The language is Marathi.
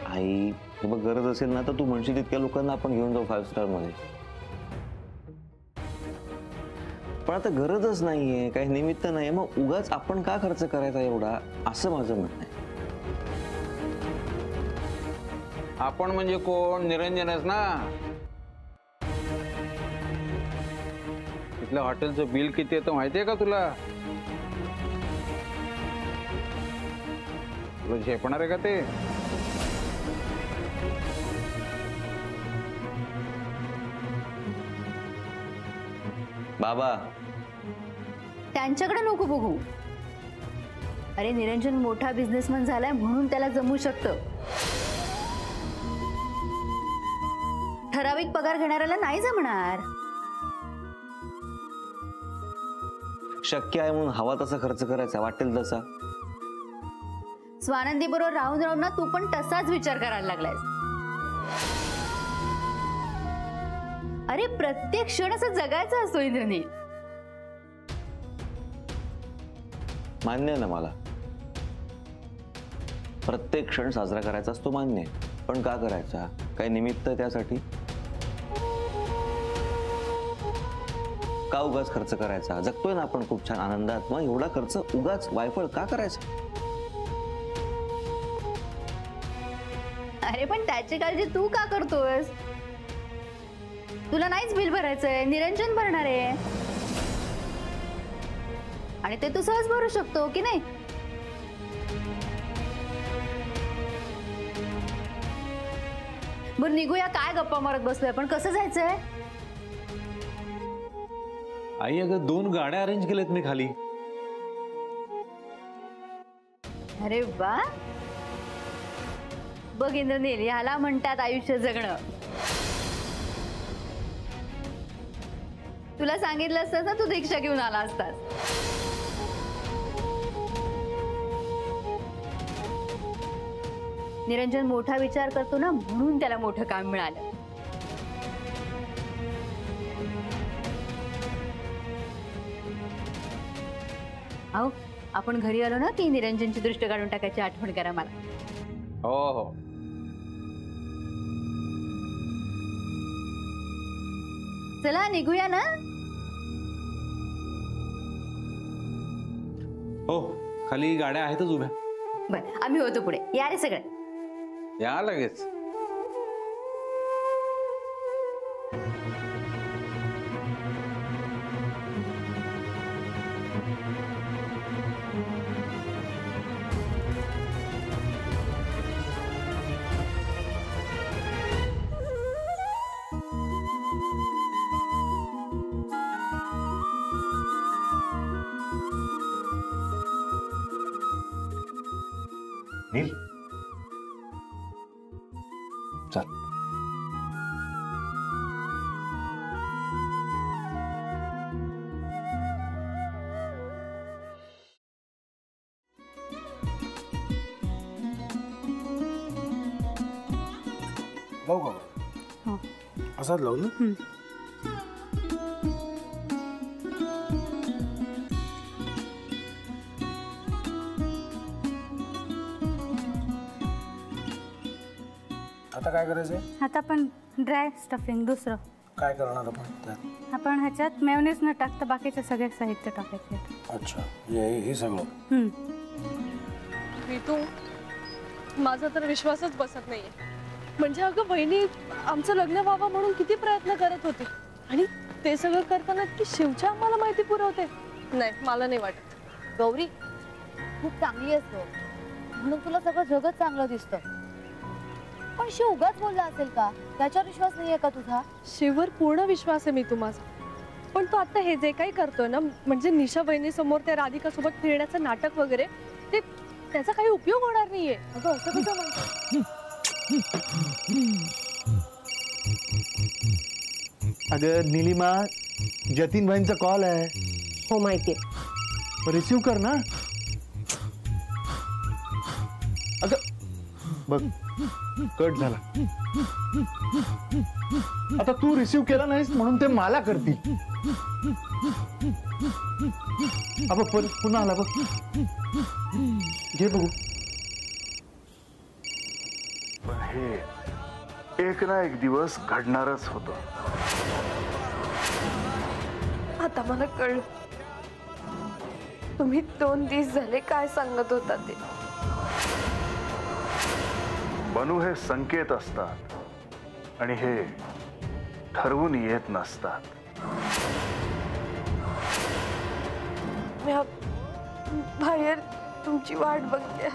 आई हे बघ, गरज असेल ना तर तू म्हणशील तितक्या लोकांना आपण घेऊन जाऊ 5 स्टार मध्ये. पण आता गरजच नाहीये, काही निमित्त नाहीये, मग उगाच आपण का खर्च करायचा एवढा, असं माझं म्हणणं आहे. आपण म्हणजे कोण? निरंजनच ना. तिथल्या हॉटेलचं बिल किती येतं माहितीये का तुला? तुला झेपणार आहे का ते? बाबा त्यांच्याकडे नको बघू. अरे निरंजन मोठा बिझनेसमॅन झालाय म्हणून त्याला जमू शकतं. ठराविक पगार घेणाऱ्याला नाही जमणार. शक्य आहे म्हणून हवा तसा खर्च करायचा, वाटेल तसा. स्वानंदी बरोबर राहून राहून ना तू पण तसाच विचार करायला लागलायस. अरे प्रत्येक क्षण असं जगायचा असतो इंद्रनील. मान्य आहे ना मला, प्रत्येक क्षण साजरा करायचा असतो, मान्य आहे. पण का करायचा? काही निमित्त त्यासाठी? का उगाच खर्च करायचा? जगतोय ना आपण खूप छान आनंदात, मग एवढा खर्च उगाच वायफळ का करायचा? अरे पण त्याची काळजी तू का करतोयस? तुला नाहीच बिल भरायचंय, निरंजन भरणार आहे. आणि ते तू सहज भरू शकतो की नाही? बरं निघूया, काय गप्पा मारत बसलोय आपण? कसं जायचंय? आई अगं 2 गाड्या अरेंज केल्यात मी खाली. अरे वा, बघ इंद्रनील, याला म्हणतात आयुष्य जगणं. तुला सांगितलं असतं ना, तू दीक्षा घेऊन आला असतास. निरंजन मोठा विचार करतो ना, म्हणून त्याला मोठं काम मिळालं. अहो, आपण घरी आलो ना की निरंजनची दृष्ट काढून टाकायची आठवण करा मला. हो हो. चला निघूया ना. हो, खाली गाड्या आहेतच उभ्या. बर, आम्ही होतो पुढे. या रे सगळे. या लगेच. नील चल. लावू का? हो. असाच लावू ना? आता काय करायचंय? आता आपण ड्राय स्टफिंग दुसरं काय करणार आपण त्यात? आपण ह्याच्यात मेयोनीज न टाकता बाकीचे सगळे साहित्य टाकायचे. अच्छा, हे सगळं. ऋतू, माझा तर विश्वासच बसत नाहीये. म्हणजे अगं बहिणी आमचं लग्न व्हावं म्हणून किती प्रयत्न करत होती, आणि ते सगळं करताना ती शिवच्या आम्हाला माहिती पुरवते. नाही, मला नाही वाटत. गौरी खूप चांगली असतो म्हणून तुला सगळं जगत चांगलं दिसतं, पण शिव उगाच बोलला असेल का? त्याच्यावर विश्वास नाहीये का तुझा? शिववर पूर्ण विश्वास आहे मी माझा. पण तो आता हे जे काही करतोय ना, म्हणजे निशा बहिणी समोर त्या राधिका सोबत फिरण्याचं नाटक वगैरे, ते त्याचा काही उपयोग होणार नाहीये. अगं असं कसं म्हणतो? अगं नीलिमा, जतीन भाईंचा कॉल आहे. हो माहितीये. रिसीव कर ना. अगं बघ, कट झाला. आता तू रिसीव केला नाहीस म्हणून ते मला करतील. अब पुन्हा आला बघ. घे बघू. पण हे एक ना एक दिवस घडणारच होतं. आता मला कळलं तुम्ही 2 दिवस झाले काय सांगत होता ते. बनू हे संकेत असतात आणि हे ठरवून येत नसतात. मी बाहेर तुमची वाट बघते.